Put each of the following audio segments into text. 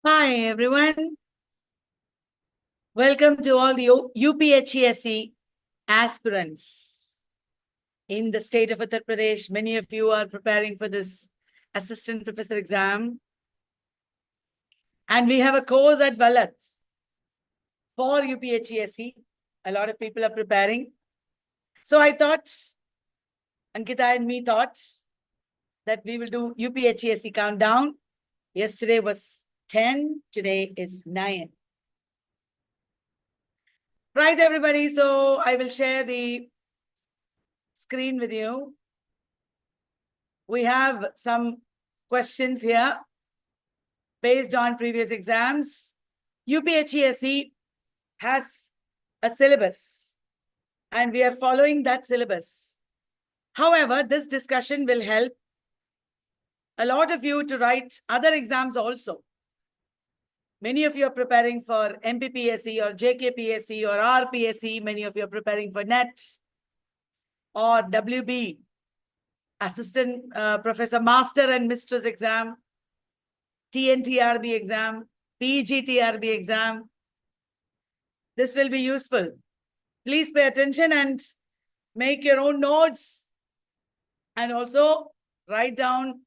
Hi, everyone. Welcome to all the UPHESC aspirants in the state of Uttar Pradesh. Many of you are preparing for this assistant professor exam. And we have a course at Vallath for UPHESC. A lot of people are preparing. So I thought, Ankita and me thought that we will do UPHESC countdown. Yesterday was 10, today is 9. Right, everybody. So I will share the screen with you. We have some questions here based on previous exams. UPHESC has a syllabus and we are following that syllabus. However, this discussion will help a lot of you to write other exams also. Many of you are preparing for MPPSC or JKPSC or RPSC. Many of you are preparing for NET or WB, Assistant Professor Master and Mistress exam, TNTRB exam, PGTRB exam. This will be useful. Please pay attention and make your own notes and also write down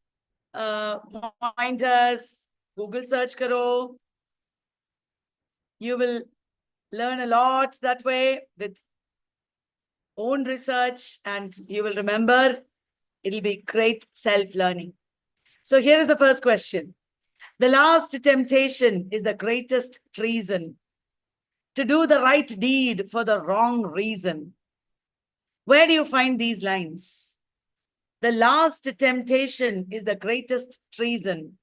pointers, Google search karo. You will learn a lot that way with own research and you will remember. It'll be great self-learning. So here is the first question. The last temptation is the greatest treason. To do the right deed for the wrong reason. Where do you find these lines? The last temptation is the greatest treason.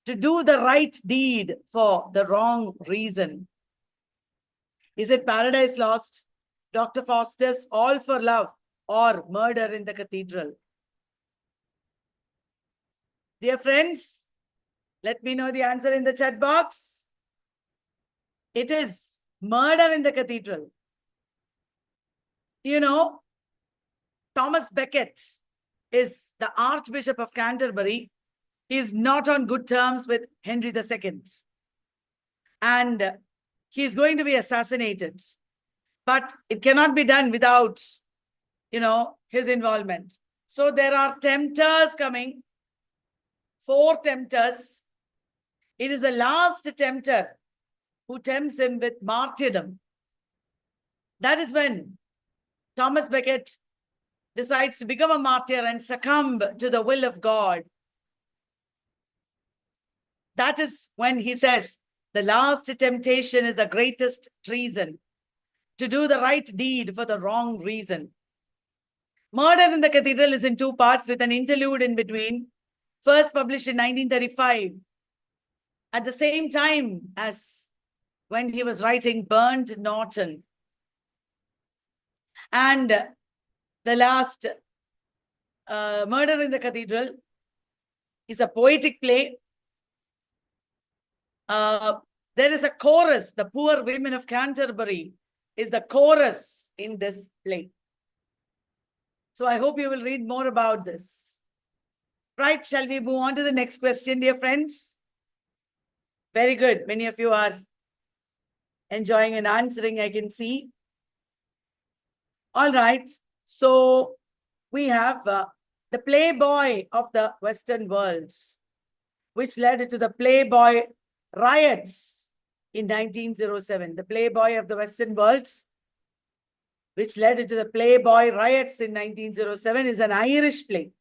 To do the right deed for the wrong reason. Is it Paradise Lost, Dr. Faustus, All for Love, or Murder in the Cathedral? Dear friends, let me know the answer in the chat box. It is Murder in the Cathedral. You know, Thomas Becket is the Archbishop of Canterbury. He is not on good terms with Henry II. And he is going to be assassinated. But it cannot be done without, his involvement. So there are tempters coming. 4 tempters. It is the last tempter who tempts him with martyrdom. That is when Thomas Becket decides to become a martyr and succumb to the will of God. That is when he says, the last temptation is the greatest treason. To do the right deed for the wrong reason. Murder in the Cathedral is in 2 parts with an interlude in between. First published in 1935. At the same time as when he was writing Burnt Norton. And the last Murder in the Cathedral is a poetic play. There is a chorus. The Poor Women of Canterbury is the chorus in this play. So I hope you will read more about this. Right, shall we move on to the next question, dear friends? Very good. Many of you are enjoying and answering, I can see. All right. So we have the Playboy of the Western world, which led to the Playboy riots in 1907. The Playboy of the Western world, which led to the Playboy riots in 1907, is an Irish play.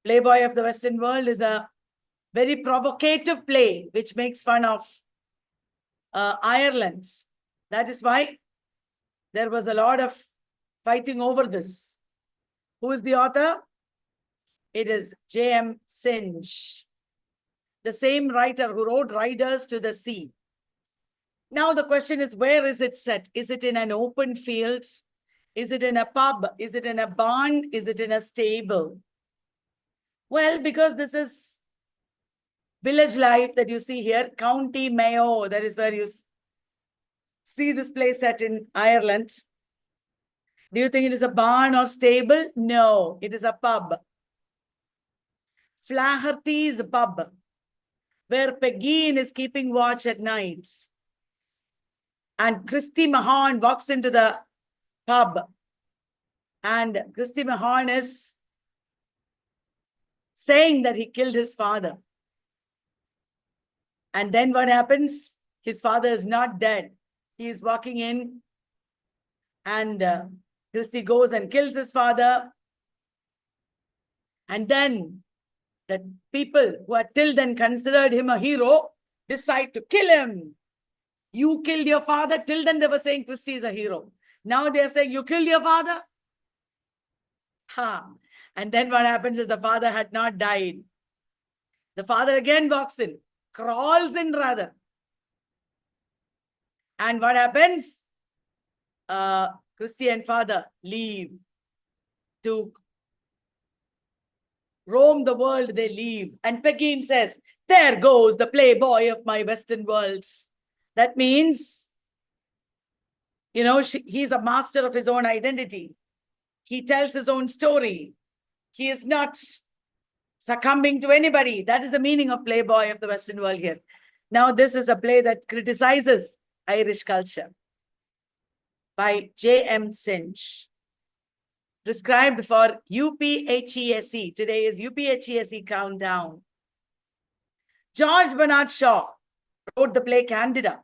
Playboy of the Western world is a very provocative play, which makes fun of Ireland. That is why there was a lot of fighting over this. Who is the author? It is J.M. Synge, the same writer who wrote Riders to the Sea. Now the question is, where is it set? Is it in an open field? Is it in a pub? Is it in a barn? Is it in a stable? Well, because this is village life that you see here, County Mayo, that is where you see this place set in Ireland. Do you think it is a barn or stable? No, it is a pub. Flaherty's pub. where Pegeen is keeping watch at night. And Christy Mahon walks into the pub. And Christy Mahon is saying that he killed his father. And then what happens? His father is not dead. He is walking in, and Christy goes and kills his father. And then the people who had till then considered him a hero decide to kill him. You killed your father. Till then they were saying Christy is a hero. Now they are saying you killed your father. Ha! And then what happens is the father had not died. The father again walks in, crawls in rather. And what happens? Christy and father leave to roam the world. They leave. And Pegeen says, there goes the playboy of my Western world. That means, you know, he's a master of his own identity. He tells his own story. He is not succumbing to anybody. That is the meaning of playboy of the Western world here. Now, this is a play that criticizes Irish culture by J.M. Cinch. Prescribed for UPHESC. Today is UPHESC countdown. George Bernard Shaw wrote the play Candida.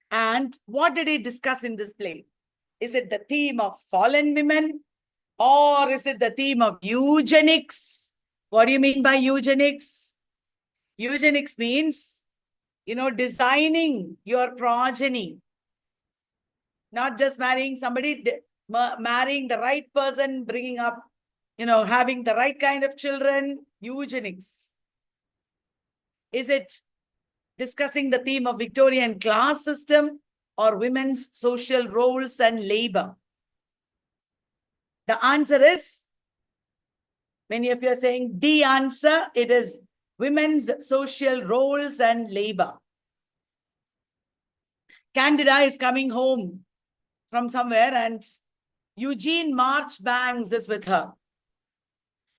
And what did he discuss in this play? Is it the theme of fallen women? Or is it the theme of eugenics? What do you mean by eugenics? Eugenics means, you know, designing your progeny. Not just marrying somebody, marrying the right person, bringing up, you know, having the right kind of children. Eugenics. Is it discussing the theme of Victorian class system or women's social roles and labor? The answer is, many of you are saying D answer, it is women's social roles and labor. Candida is coming home from somewhere and Eugene Marchbanks is with her.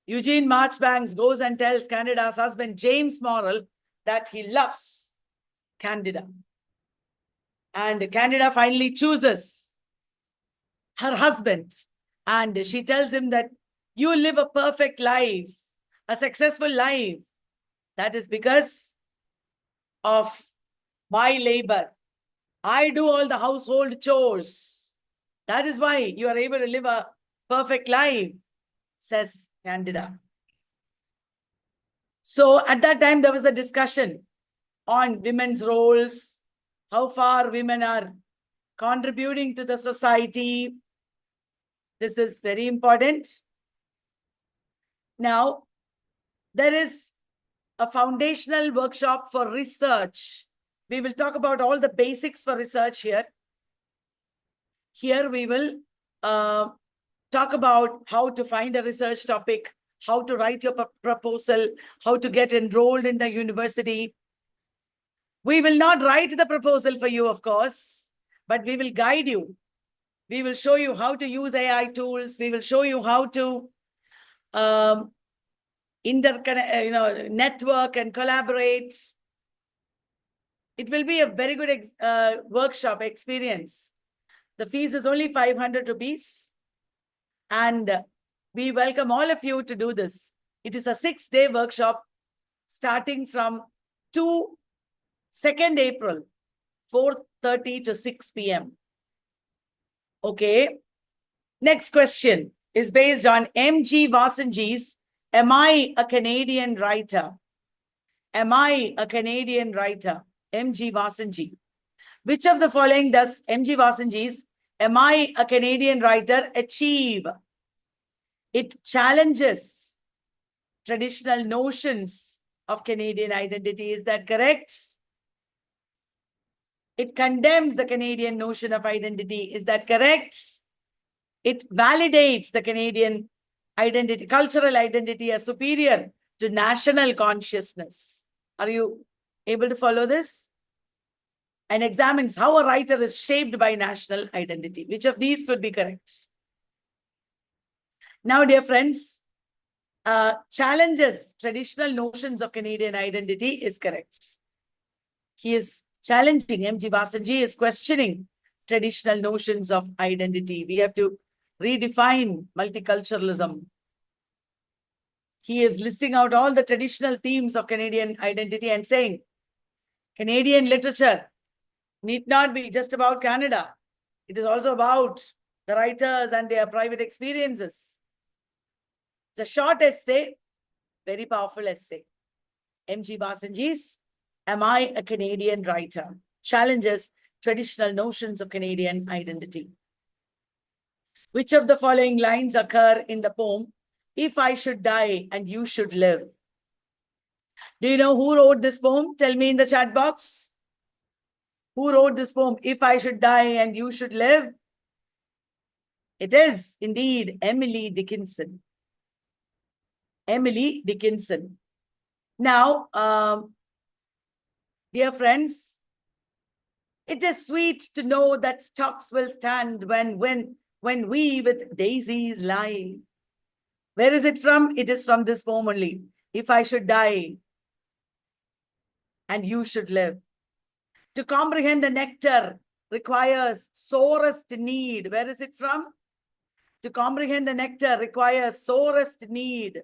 Eugene Marchbanks goes and tells Candida's husband, James Morrill, that he loves Candida. And Candida finally chooses her husband. And she tells him that you live a perfect life, a successful life. That is because of my labor. I do all the household chores. That is why you are able to live a perfect life, says Candida. So at that time, there was a discussion on women's roles, how far women are contributing to the society. This is very important. Now, there is a foundational workshop for research. We will talk about all the basics for research here. Here we will talk about how to find a research topic, how to write your proposal, how to get enrolled in the university. We will not write the proposal for you, of course, but we will guide you. We will show you how to use AI tools. We will show you how to interconnect, network and collaborate. It will be a very good workshop experience. The fees is only 500 rupees. And we welcome all of you to do this. It is a 6-day workshop starting from 2nd April, 4:30 to 6 p.m. Okay. Next question is based on M.G. Vasanji's Am I a Canadian Writer? Am I a Canadian Writer? M.G. Vasanji. Which of the following does M.G. Vasanji's Am I a Canadian Writer achieve? It challenges traditional notions of Canadian identity. Is that correct? It condemns the Canadian notion of identity. Is that correct? It validates the Canadian identity, cultural identity as superior to national consciousness. Are you able to follow this? And examines how a writer is shaped by national identity. Which of these could be correct? Now, dear friends, challenges traditional notions of Canadian identity is correct. He is challenging, M.G. Vasanji is questioning traditional notions of identity. We have to redefine multiculturalism. He is listing out all the traditional themes of Canadian identity and saying, Canadian literature need not be just about Canada. It is also about the writers and their private experiences. It's a short essay, very powerful essay. M.G. Vasanji's Am I a Canadian Writer? Challenges traditional notions of Canadian identity. Which of the following lines occur in the poem, If I Should Die and You Should Live? Do you know who wrote this poem? Tell me in the chat box. Who wrote this poem, If I Should Die and You Should Live? It is indeed Emily Dickinson. Emily Dickinson. Now, dear friends, it is sweet to know that stocks will stand when we with daisies lie. Where is it from? It is from this poem only. If I should die and you should live. To comprehend the nectar requires sorest need. Where is it from? To comprehend the nectar requires sorest need.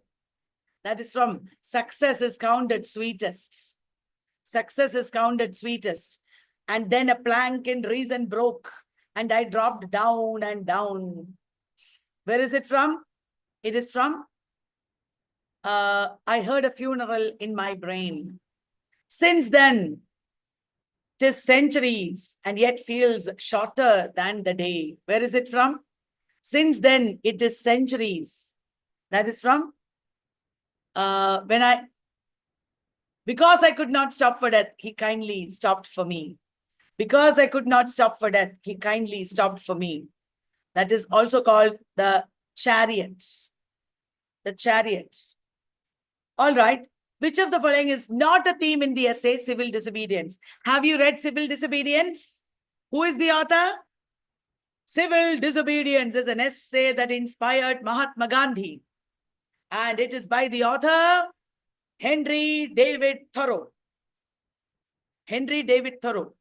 That is from Success is Counted Sweetest. Success is counted sweetest. And then a plank in reason broke, and I dropped down and down. Where is it from? It is from I heard a funeral in my brain. Since then, 'tis centuries, and yet feels shorter than the day. Where is it from? Since then, it is centuries. That is from because I could not stop for death, he kindly stopped for me. Because I could not stop for death, he kindly stopped for me. That is also called the Chariot. The Chariot. All right. Which of the following is not a theme in the essay, Civil Disobedience? Have you read Civil Disobedience? Who is the author? Civil Disobedience is an essay that inspired Mahatma Gandhi. And it is by the author, Henry David Thoreau. Henry David Thoreau.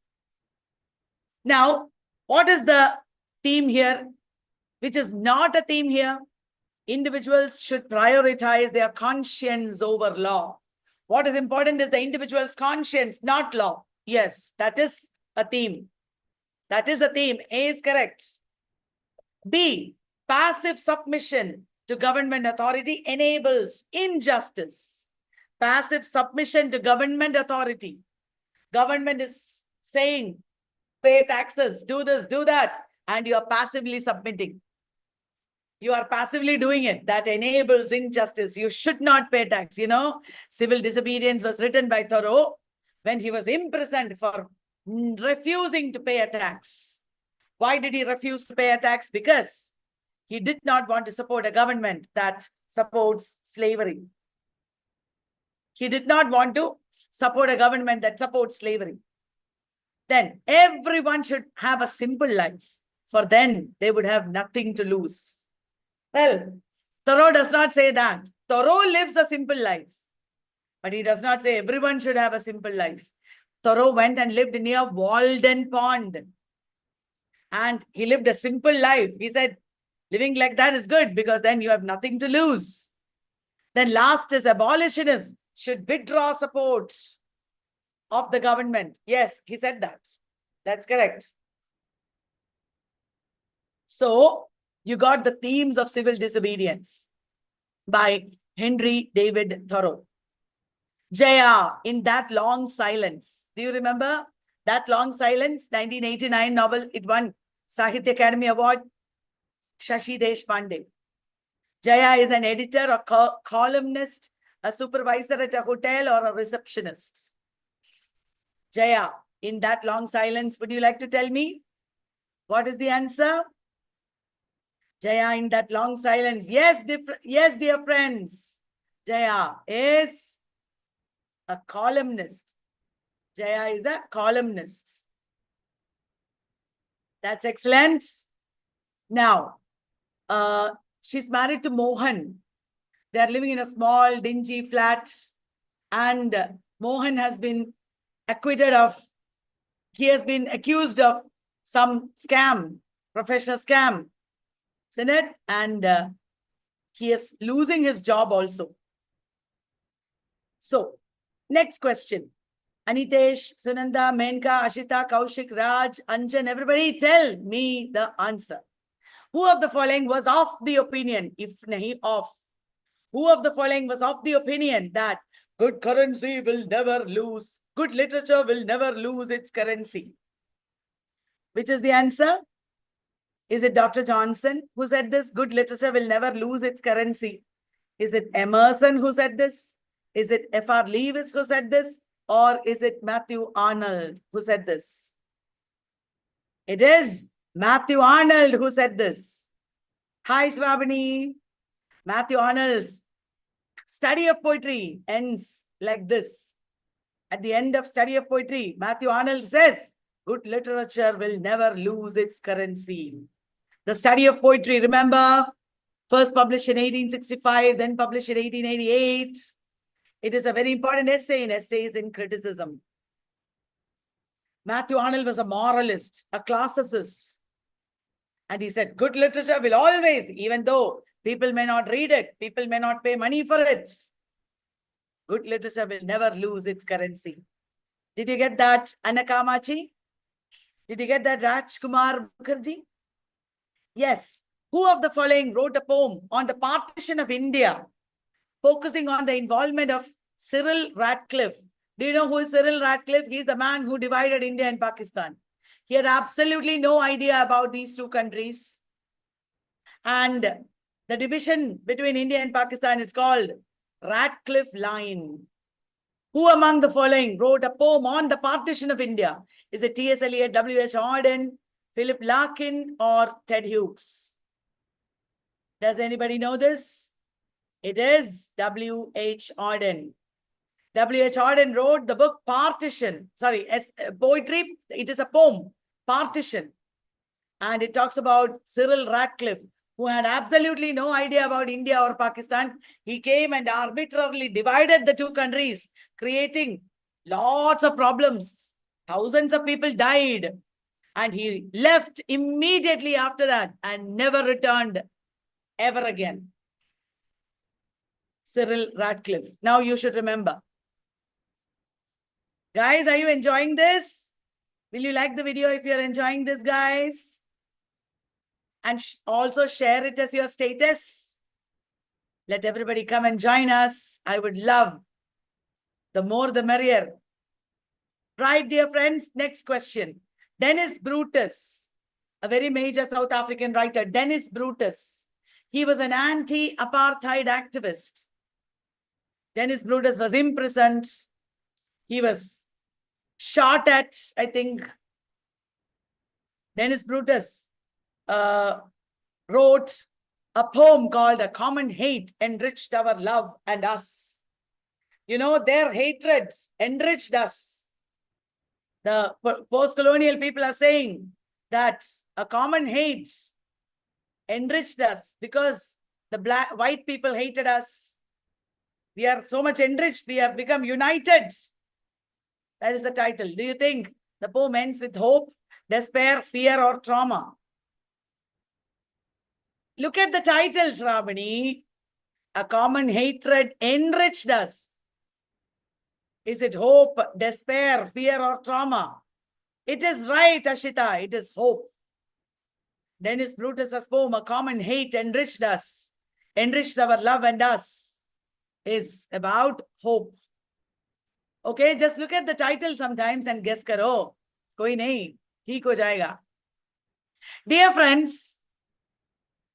Now, what is the theme here? Which is not a theme here? Individuals should prioritize their conscience over law. What is important is the individual's conscience, not law. Yes, that is a theme. That is a theme. A is correct. B, passive submission to government authority enables injustice. Passive submission to government authority. Government is saying, pay taxes, do this, do that, and you are passively submitting. You are passively doing it. That enables injustice. You should not pay tax. You know, Civil Disobedience was written by Thoreau when he was imprisoned for refusing to pay a tax. Why did he refuse to pay a tax? Because he did not want to support a government that supports slavery. He did not want to support a government that supports slavery. Then everyone should have a simple life, for then they would have nothing to lose. Well, Thoreau does not say that. Thoreau lives a simple life, but he does not say everyone should have a simple life. Thoreau went and lived near Walden Pond, and he lived a simple life. He said, living like that is good because then you have nothing to lose. Then last is abolitionists should withdraw support of the government. Yes, he said that. That's correct. So, you got the themes of civil disobedience by Henry David Thoreau. Jaya, in That Long Silence. Do you remember That Long Silence? 1989 novel. It won Sahitya Academy Award. Shashi Deshpande. Jaya is an editor, a columnist, a supervisor at a hotel, or a receptionist. Jaya, in That Long Silence. Would you like to tell me? What is the answer? Jaya, in That Long Silence. Yes, dear friends. Jaya is a columnist. Jaya is a columnist. That's excellent. Now, she's married to Mohan. They are living in a small, dingy flat. And Mohan has been acquitted of, he has been accused of some scam, professional scam, isn't it? And he is losing his job also. So, next question. Anitesh, Sunanda, Menka, Ashita, Kaushik, Raj, Anjan, everybody tell me the answer. Who of the following was of the opinion, if nahi of? Who of the following was of the opinion that good currency will never lose, good literature will never lose its currency? Which is the answer? Is it Dr. Johnson who said this? Good literature will never lose its currency. Is it Emerson who said this? Is it F.R. Lewis who said this? Or is it Matthew Arnold who said this? It is Matthew Arnold who said this. Hi, Shravani. Matthew Arnold's study of poetry ends like this. At the end of study of poetry, Matthew Arnold says, good literature will never lose its currency. The study of poetry, remember, first published in 1865, then published in 1888. It is a very important essay in essays in criticism. Matthew Arnold was a moralist, a classicist. And he said, good literature will always, even though people may not read it, people may not pay money for it, good literature will never lose its currency. Did you get that, Anakamachi? Did you get that, Rajkumar Mukherjee? Yes. Who of the following wrote a poem on the partition of India, focusing on the involvement of Cyril Radcliffe? Do you know who is Cyril Radcliffe? He is the man who divided India and Pakistan. He had absolutely no idea about these two countries. And the division between India and Pakistan is called Radcliffe Line. Who among the following wrote a poem on the partition of India? Is it T.S. Eliot, W.H. Auden, Philip Larkin, or Ted Hughes? Does anybody know this? It is W.H. Auden. W.H. Auden wrote the book Partition. Sorry, poetry. It is a poem, Partition. And it talks about Cyril Radcliffe, who had absolutely no idea about India or Pakistan. He came and arbitrarily divided the two countries, creating lots of problems. Thousands of people died. And he left immediately after that and never returned ever again. Cyril Radcliffe. Now you should remember. Guys, are you enjoying this? Will you like the video if you're enjoying this, guys? And also share it as your status. Let everybody come and join us. I would love. The more the merrier. Right, dear friends, next question. Dennis Brutus, a very major South African writer, Dennis Brutus. He was an anti-apartheid activist. Dennis Brutus was imprisoned. He was shot at, I think. Dennis Brutus wrote a poem called A Common Hate Enriched Our Love and Us. You know, their hatred enriched us. The post-colonial people are saying that a common hate enriched us because the white people hated us. We are so much enriched. We have become united. That is the title. Do you think the poem ends with hope, despair, fear, or trauma? Look at the titles, Ramani. A common hatred enriched us. Is it hope, despair, fear, or trauma? It is right, Ashita. It is hope. Dennis Brutus's poem, A Common Hate Enriched Us, enriched our love and us, is about hope. Okay, just look at the title sometimes and guess karo. Koi nahi, theek ho jayega. Dear friends,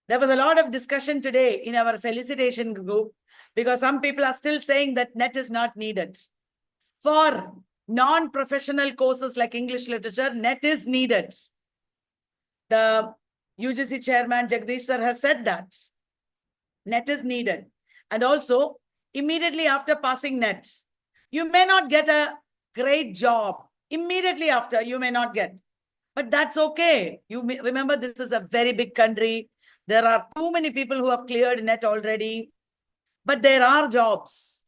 there was a lot of discussion today in our felicitation group because some people are still saying that NET is not needed. For non-professional courses like English literature, NET is needed. The UGC chairman, Jagdish sir, has said that NET is needed. And also, immediately after passing NET, you may not get a great job. Immediately after, you may not get. But that's okay. You may, remember, this is a very big country. There are too many people who have cleared NET already. but there are jobs.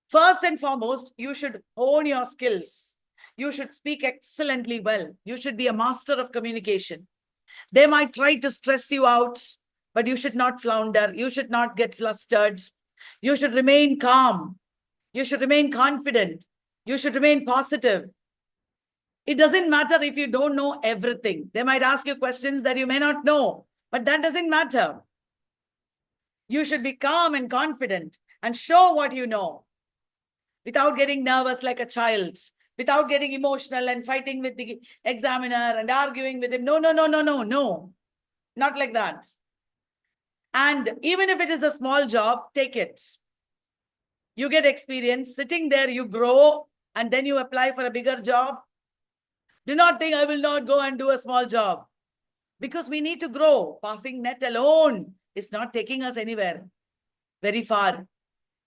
First and foremost, you should hone your skills. You should speak excellently well. You should be a master of communication. They might try to stress you out, but you should not flounder. You should not get flustered. You should remain calm. You should remain confident. You should remain positive. It doesn't matter if you don't know everything. They might ask you questions that you may not know, but that doesn't matter. You should be calm and confident and show what you know without getting nervous like a child, without getting emotional and fighting with the examiner and arguing with him. No, no, no, no, no, no. Not like that. And even if it is a small job, take it. You get experience. Sitting there, you grow, and then you apply for a bigger job. Do not think I will not go and do a small job. Because we need to grow. Passing NET alone is not taking us anywhere very far.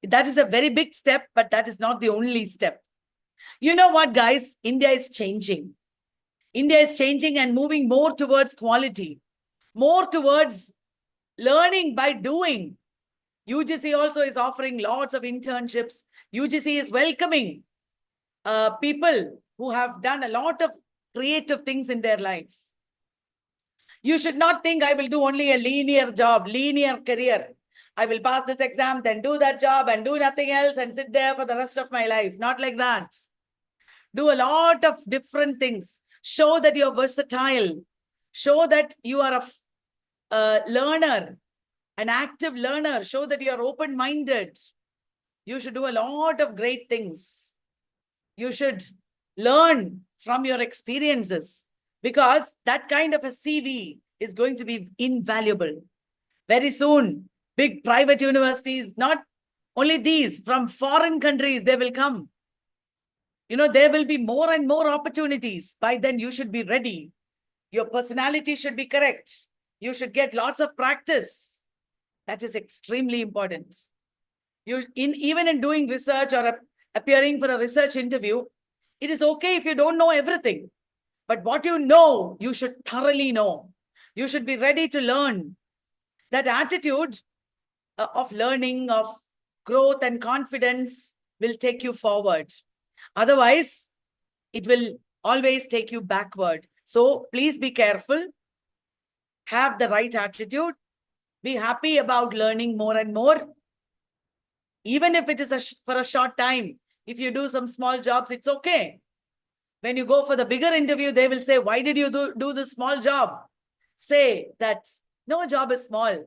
That is a very big step, but that is not the only step. You know what, guys? India is changing. India is changing and moving more towards quality, more towards learning by doing. UGC also is offering lots of internships. UGC is welcoming people who have done a lot of creative things in their life. You should not think I will do only a linear job, linear career. I will pass this exam, then do that job and do nothing else and sit there for the rest of my life. Not like that. Do a lot of different things. Show that you're versatile. Show that you are a learner, an active learner. Show that you're open-minded. You should do a lot of great things. You should learn from your experiences because that kind of a CV is going to be invaluable. Very soon, big private universities, not only these, from foreign countries, they will come. You know, there will be more and more opportunities. By then, you should be ready. Your personality should be correct. You should get lots of practice. That is extremely important. Even in doing research or appearing for a research interview, it is okay if you don't know everything. But what you know, you should thoroughly know. You should be ready to learn. That attitude of learning, of growth and confidence will take you forward. Otherwise, it will always take you backward. So please be careful. Have the right attitude. Be happy about learning more and more. Even if it is for a short time, if you do some small jobs, it's okay. When you go for the bigger interview, they will say, why did you do the small job? Say that no job is small.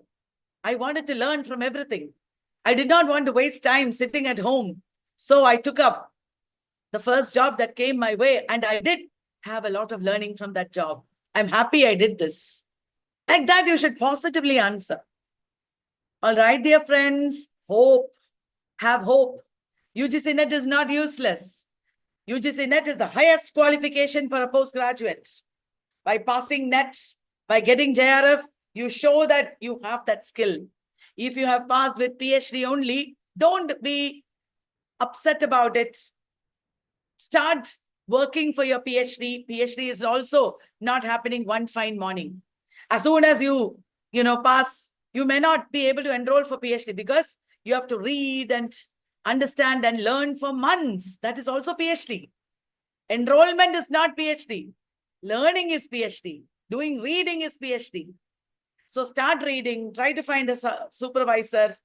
I wanted to learn from everything. I did not want to waste time sitting at home. So I took up the first job that came my way, and I did have a lot of learning from that job. I'm happy I did this. Like that, you should positively answer. All right, dear friends, hope. Have hope. UGC NET is not useless. UGC NET is the highest qualification for a postgraduate. By passing NET, by getting JRF, you show that you have that skill. If you have passed with PhD only, don't be upset about it. Start working for your PhD. PhD is also not happening one fine morning. As soon as you pass, you may not be able to enroll for PhD because you have to read and understand and learn for months. That is also PhD. Enrollment is not PhD. Learning is PhD. Doing reading is PhD. So start reading. Try to find a supervisor.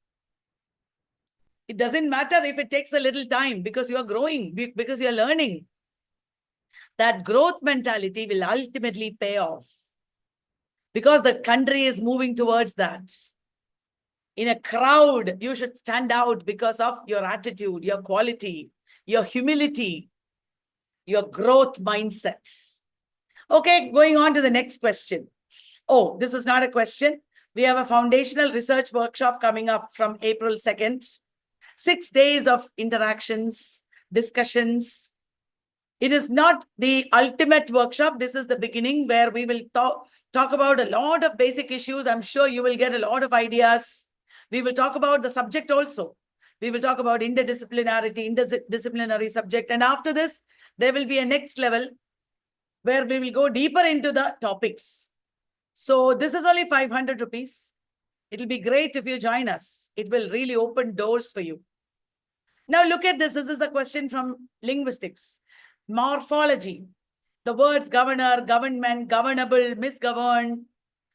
It doesn't matter if it takes a little time because you are growing, because you are learning. That growth mentality will ultimately pay off because the country is moving towards that. In a crowd, you should stand out because of your attitude, your quality, your humility, your growth mindset. Okay, going on to the next question. Oh, this is not a question. We have a foundational research workshop coming up from April 2nd. 6 days of interactions, discussions. It is not the ultimate workshop. This is the beginning where we will talk about a lot of basic issues. I'm sure you will get a lot of ideas. We will talk about the subject also. We will talk about interdisciplinary subject. And after this, there will be a next level where we will go deeper into the topics. So this is only 500 rupees. It'll be great if you join us. It will really open doors for you. Now look at this. This is a question from linguistics. Morphology. The words governor, government, governable, misgoverned.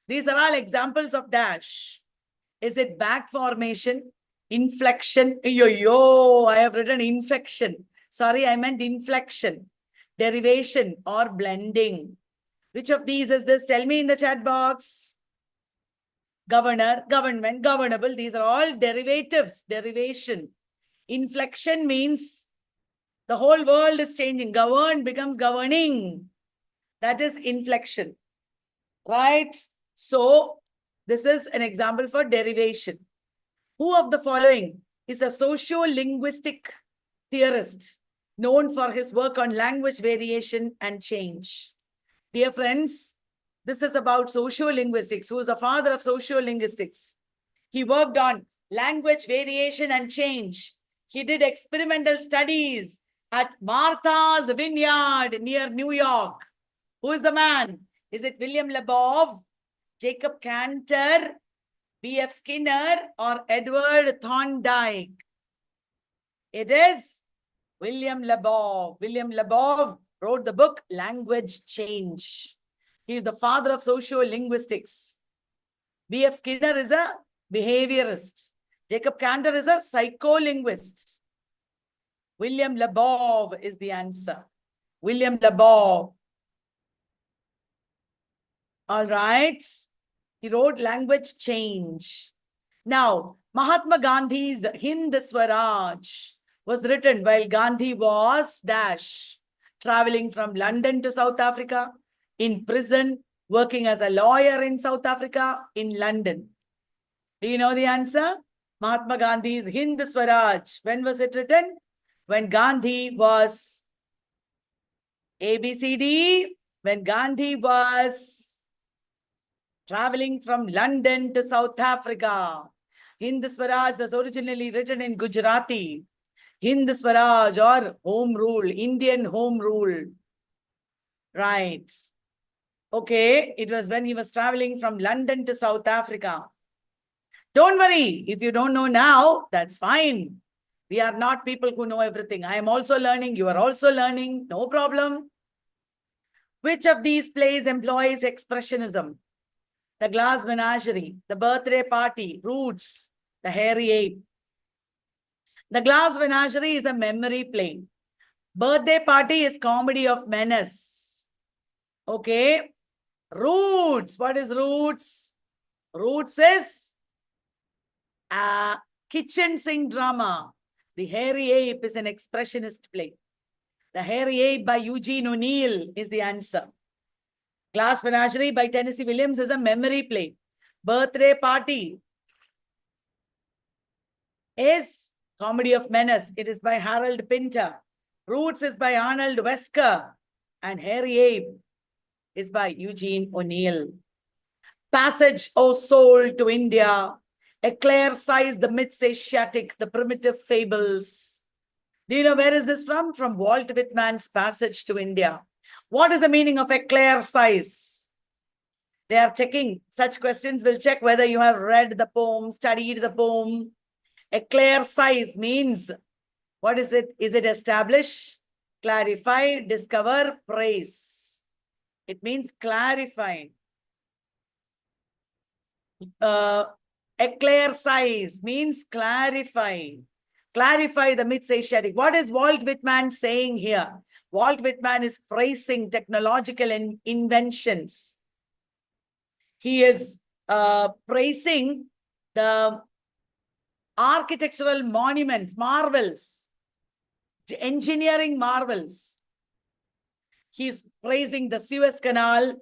These are all examples of dash. Is it back formation, inflection? Yo, I have written infection. Sorry, I meant inflection, derivation, or blending. Which of these is this? Tell me in the chat box. Governor, government, governable. These are all derivatives, derivation. Inflection means the whole world is changing. Governed becomes governing. That is inflection, right? So this is an example for derivation. Who of the following is a socio-linguistic theorist known for his work on language variation and change? Dear friends, this is about socio-linguistics. Who is the father of socio-linguistics? He worked on language variation and change. He did experimental studies at Martha's Vineyard near New York. Who is the man? Is it William Labov, Jacob Cantor, B.F. Skinner, or Edward Thorndike? It is William Labov. William Labov wrote the book Language Change. He is the father of socio-linguistics. B.F. Skinner is a behaviorist. Jacob Cantor is a psycholinguist. William Labov is the answer. William Labov. All right. He wrote Language Change. Now, Mahatma Gandhi's Hind Swaraj was written while Gandhi was dash, traveling from London to South Africa, in prison, working as a lawyer in South Africa, in London. Do you know the answer? Mahatma Gandhi's Hind Swaraj. When was it written? When Gandhi was ABCD. When Gandhi was traveling from London to South Africa. Hind Swaraj was originally written in Gujarati. Hind Swaraj, or home rule, Indian home rule. Right. Okay, it was when he was traveling from London to South Africa. Don't worry, if you don't know now, that's fine. We are not people who know everything. I am also learning, you are also learning, no problem. Which of these plays employs expressionism? The Glass Menagerie, The Birthday Party, Roots, The Hairy Ape. The Glass Menagerie is a memory play. Birthday Party is comedy of menace. Okay. Roots. What is Roots? Roots is a kitchen sink drama. The Hairy Ape is an expressionist play. The Hairy Ape by Eugene O'Neill is the answer. Glass Menagerie by Tennessee Williams is a memory play. Birthday Party is comedy of menace. It is by Harold Pinter. Roots is by Arnold Wesker. And Hairy Ape is by Eugene O'Neill. Passage, O Soul, to India. Eclaircise the myths Asiatic, the primitive fables. Do you know where is this from? From Walt Whitman's Passage to India. What is the meaning of eclaircise? They are checking. Such questions will check whether you have read the poem, studied the poem. Eclaircise means, what is it? Is it establish, clarify, discover, praise? It means clarify. Eclaircise means clarify. Clarify the myths Asiatic. What is Walt Whitman saying here? Walt Whitman is praising technological inventions. He is praising the architectural monuments, marvels, engineering marvels. He's praising the Suez Canal.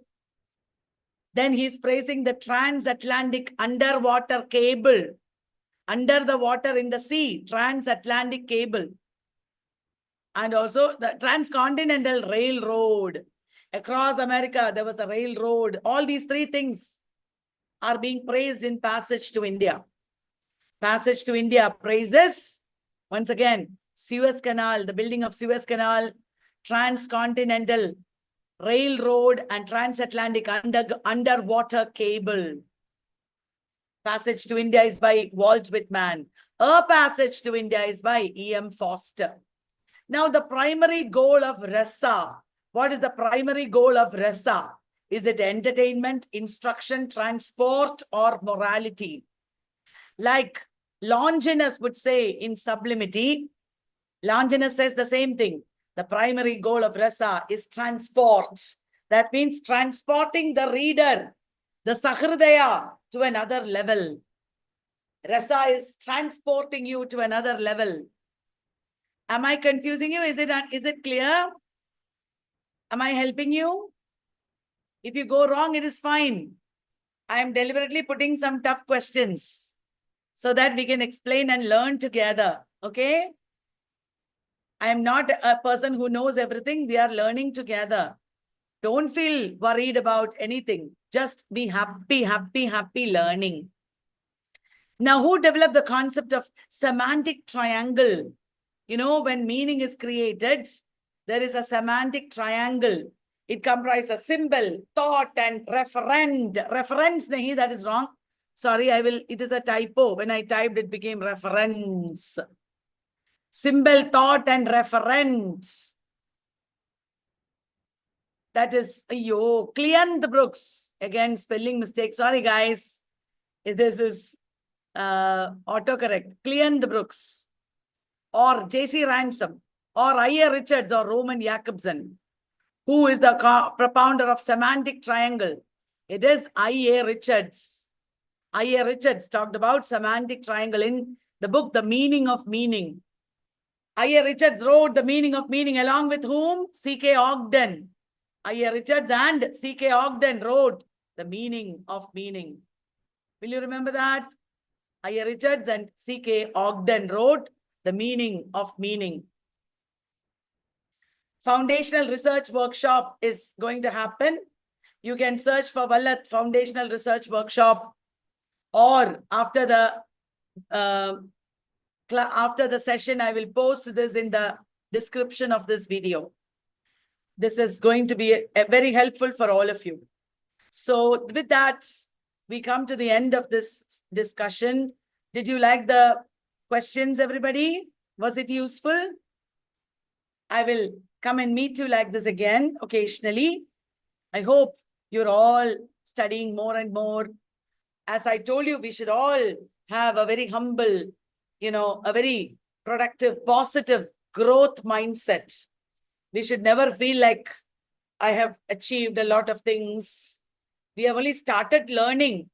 Then he's praising the transatlantic underwater cable. Under the water in the sea, transatlantic cable. And also the transcontinental railroad. Across America, there was a railroad. All these three things are being praised in Passage to India. Passage to India praises, once again, Suez Canal, the building of Suez Canal, transcontinental railroad, and transatlantic underwater cable. Passage to India is by Walt Whitman. A Passage to India is by E.M. Foster. Now, the primary goal of Rasa. What is the primary goal of Rasa? Is it entertainment, instruction, transport, or morality? Like Longinus would say in Sublimity, Longinus says the same thing. The primary goal of Rasa is transport. That means transporting the reader, the Sahridaya, to another level. Rasa is transporting you to another level. Am I confusing you? Is it clear? Am I helping you? If you go wrong, it is fine. I am deliberately putting some tough questions so that we can explain and learn together. Okay? I am not a person who knows everything. We are learning together. Don't feel worried about anything. Just be happy learning. Now, who developed the concept of semantic triangle? You know, when meaning is created, there is a semantic triangle. It comprises symbol, thought, and referent. Reference, nahi, that is wrong. Sorry, it is a typo. When I typed, it became reference. Symbol, thought, and referent. That is, Cleanth Brooks. Again, spelling mistake. Sorry, guys. This is autocorrect. Cleanth Brooks. Or J.C. Ransom. Or I.A. Richards or Roman Jakobson. Who is the propounder of semantic triangle? It is I.A. Richards. I.A. Richards talked about semantic triangle in the book, The Meaning of Meaning. I.A. Richards wrote The Meaning of Meaning along with whom? C.K. Ogden. I.A. Richards and C.K. Ogden wrote The Meaning of Meaning. Will you remember that? I.A. Richards and C.K. Ogden wrote The Meaning of Meaning. Foundational research workshop is going to happen. You can search for Vallath Foundational Research Workshop, or after the session, I will post this in the description of this video. This is going to be very helpful for all of you. So with that, we come to the end of this discussion. Did you like the questions, everybody? Was it useful? I will come and meet you like this again occasionally. I hope you're all studying more and more. As I told you, we should all have a very humble, a very productive, positive growth mindset. We should never feel like I have achieved a lot of things. We have only started learning.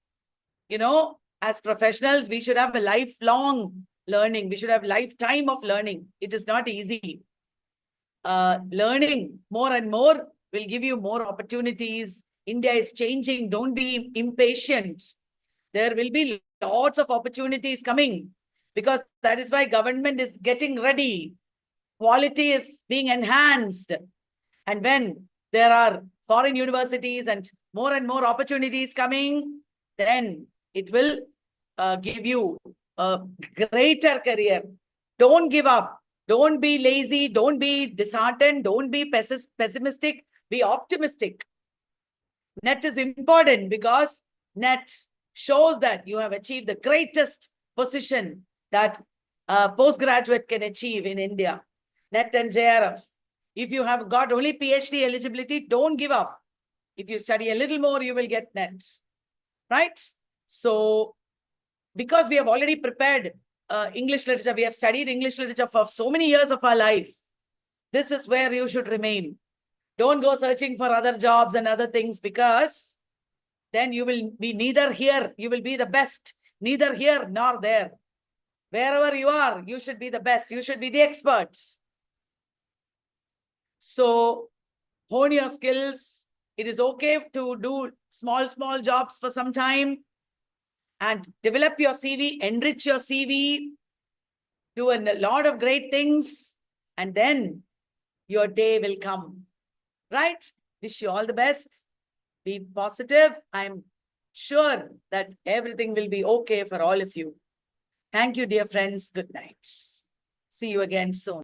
As professionals, we should have a lifelong learning. We should have lifetime of learning. It is not easy. Learning more and more will give you more opportunities. India is changing. Don't be impatient. There will be lots of opportunities coming, because that is why government is getting ready. Quality is being enhanced. And when there are foreign universities and more opportunities coming, then it will give you a greater career. Don't give up. Don't be lazy. Don't be disheartened. Don't be pessimistic. Be optimistic. NET is important because NET shows that you have achieved the greatest position that a postgraduate can achieve in India. NET and JRF. If you have got only PhD eligibility, don't give up. If you study a little more, you will get NET. Right? So, because we have already prepared English literature, we have studied English literature for so many years of our life. This is where you should remain. Don't go searching for other jobs and other things, because then you will be neither here, you will be the best, neither here nor there. Wherever you are, you should be the best. You should be the experts. So hone your skills. It is okay to do small jobs for some time and develop your CV, enrich your CV, do a lot of great things, and then your day will come. Right? Wish you all the best. Be positive. I'm sure that everything will be okay for all of you. Thank you, dear friends. Good night. See you again soon.